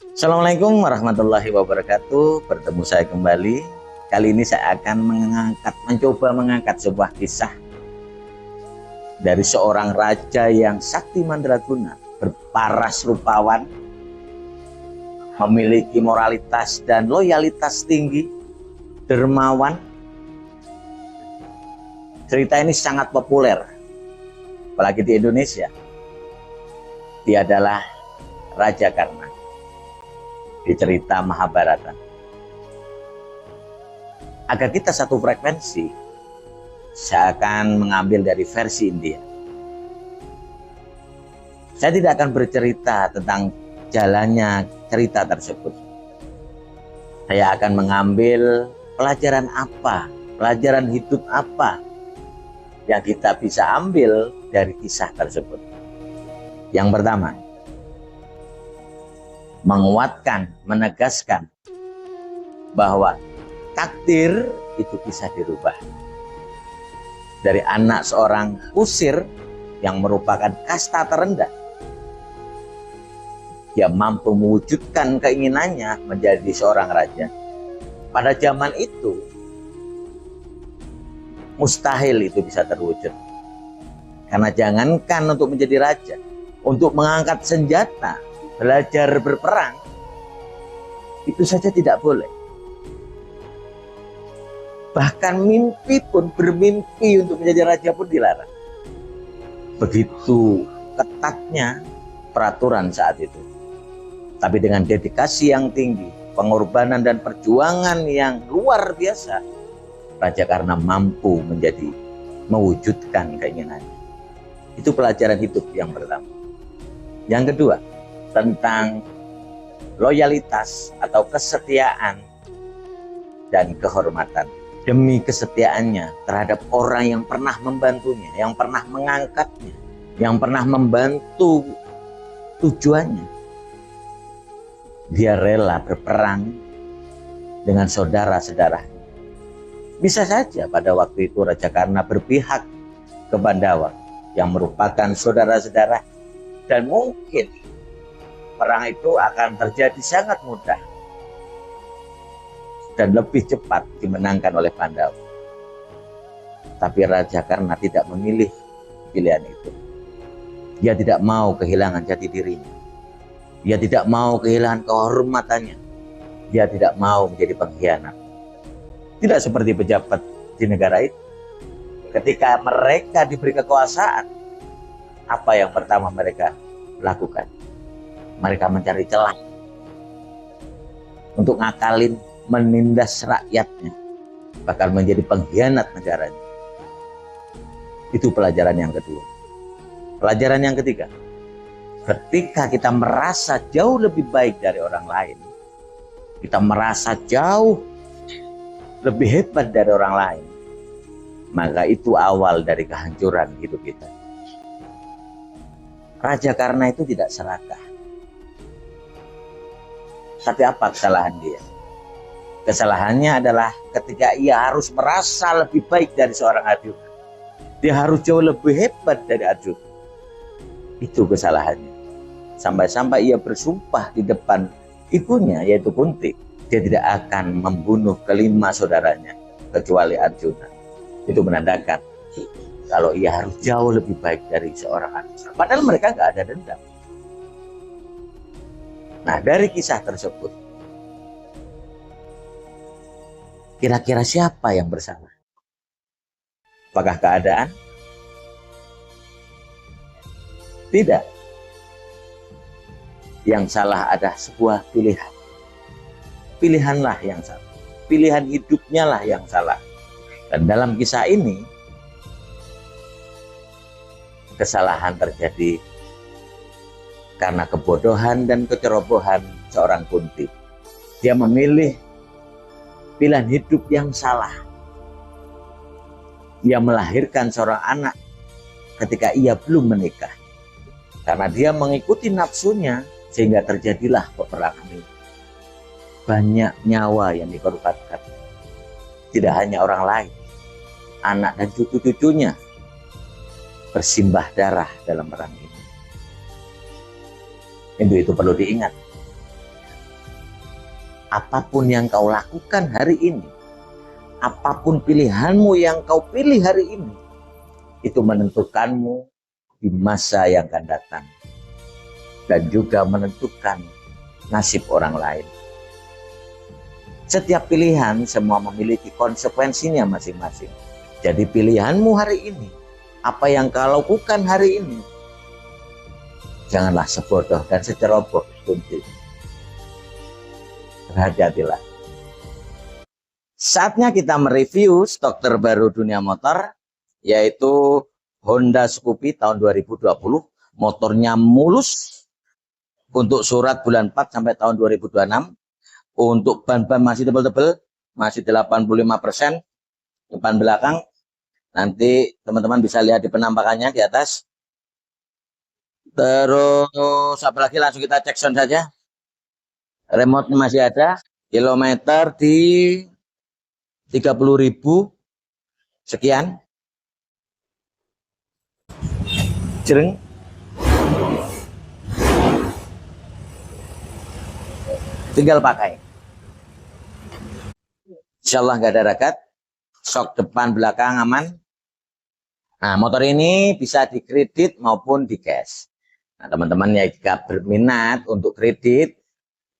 Assalamualaikum warahmatullahi wabarakatuh. Bertemu saya kembali. Kali ini saya akan mencoba mengangkat sebuah kisah dari seorang raja yang sakti mandraguna, berparas rupawan, memiliki moralitas dan loyalitas tinggi, dermawan. Cerita ini sangat populer, apalagi di Indonesia. Dia adalah Raja Karna di cerita Mahabharata. Agar kita satu frekuensi, saya akan mengambil dari versi India. Saya tidak akan bercerita tentang jalannya cerita tersebut. Saya akan mengambil pelajaran apa, pelajaran hidup apa yang kita bisa ambil dari kisah tersebut. Yang pertama, menguatkan, menegaskan bahwa takdir itu bisa dirubah. Dari anak seorang kusir yang merupakan kasta terendah, dia mampu mewujudkan keinginannya menjadi seorang raja. Pada zaman itu, mustahil itu bisa terwujud. Karena jangankan untuk menjadi raja, untuk mengangkat senjata, belajar berperang, itu saja tidak boleh. Bahkan mimpi pun, bermimpi untuk menjadi raja pun dilarang. Begitu ketatnya peraturan saat itu. Tapi dengan dedikasi yang tinggi, pengorbanan dan perjuangan yang luar biasa, Raja Karna mampu mewujudkan keinginannya. Itu pelajaran hidup yang pertama. Yang kedua, tentang loyalitas atau kesetiaan dan kehormatan. Demi kesetiaannya terhadap orang yang pernah membantunya, yang pernah mengangkatnya, yang pernah membantu tujuannya, dia rela berperang dengan saudara-saudaranya. Bisa saja pada waktu itu Raja Karna berpihak ke Pandawa yang merupakan saudara-saudara, dan mungkin perang itu akan terjadi sangat mudah dan lebih cepat dimenangkan oleh Pandawa. Tapi Raja Karna tidak memilih pilihan itu. Dia tidak mau kehilangan jati dirinya. Dia tidak mau kehilangan kehormatannya. Dia tidak mau menjadi pengkhianat. Tidak seperti pejabat di negara itu. Ketika mereka diberi kekuasaan, apa yang pertama mereka lakukan? Mereka mencari celah untuk ngakalin, menindas rakyatnya, bakal menjadi pengkhianat negaranya. Itu pelajaran yang kedua. Pelajaran yang ketiga, ketika kita merasa jauh lebih baik dari orang lain, kita merasa jauh lebih hebat dari orang lain, maka itu awal dari kehancuran hidup kita. Raja Karna itu tidak serakah. Tapi apa kesalahan dia? Kesalahannya adalah ketika ia harus merasa lebih baik dari seorang Arjuna. Dia harus jauh lebih hebat dari Arjuna. Itu kesalahannya. Sampai-sampai ia bersumpah di depan ibunya, yaitu Kunti, dia tidak akan membunuh kelima saudaranya kecuali Arjuna. Itu menandakan kalau ia harus jauh lebih baik dari seorang Arjuna. Padahal mereka nggak ada dendam. Nah, dari kisah tersebut, kira-kira siapa yang bersalah? Apakah keadaan? Tidak. Yang salah ada sebuah pilihan. Pilihanlah yang salah. Pilihan hidupnya lah yang salah. Dan dalam kisah ini, kesalahan terjadi karena kebodohan dan kecerobohan seorang Kunti. Dia memilih pilihan hidup yang salah. Dia melahirkan seorang anak ketika ia belum menikah. Karena dia mengikuti nafsunya, sehingga terjadilah peperangan ini. Banyak nyawa yang dikorbankan. Tidak hanya orang lain, anak dan cucu-cucunya bersimbah darah dalam perang ini. Itu perlu diingat. apapun yang kau lakukan hari ini, apapun pilihanmu yang kau pilih hari ini, itu menentukanmu di masa yang akan datang. Dan juga menentukan nasib orang lain. Setiap pilihan semua memiliki konsekuensinya masing-masing. Jadi pilihanmu hari ini, apa yang kau lakukan hari ini, janganlah sebodoh dan seceroboh kunci. Berhati-hatilah. Saatnya kita mereview stok terbaru dunia motor, yaitu Honda Scoopy tahun 2020. Motornya mulus. Untuk surat bulan 4 sampai tahun 2026. Untuk ban-ban masih tebal-tebal, masih 85% depan belakang. Nanti teman-teman bisa lihat di penampakannya di atas. Terus apa lagi, langsung kita cek sound saja. Remote masih ada. Kilometer di 30.000 sekian. Jreng. Tinggal pakai. Insya Allah nggak ada ragat. Sok depan belakang aman. Nah, motor ini bisa dikredit maupun di cash. Nah, teman-teman ya, jika berminat untuk kredit,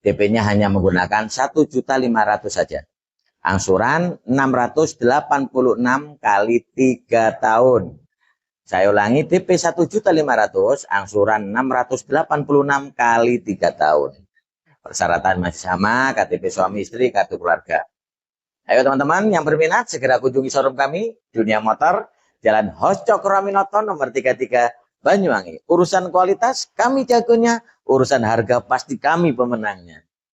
DP-nya hanya menggunakan 1.500.000 saja. Angsuran 686 kali 3 tahun. Saya ulangi, DP 1.500.000, angsuran 686 kali 3 tahun. Persyaratan masih sama, KTP suami istri, kartu keluarga. Ayo teman-teman yang berminat, segera kunjungi showroom kami, Dunia Motor, Jalan Hos Cokroaminoto nomor 33, Banyuwangi. Urusan kualitas kami jagonya, urusan harga pasti kami pemenangnya.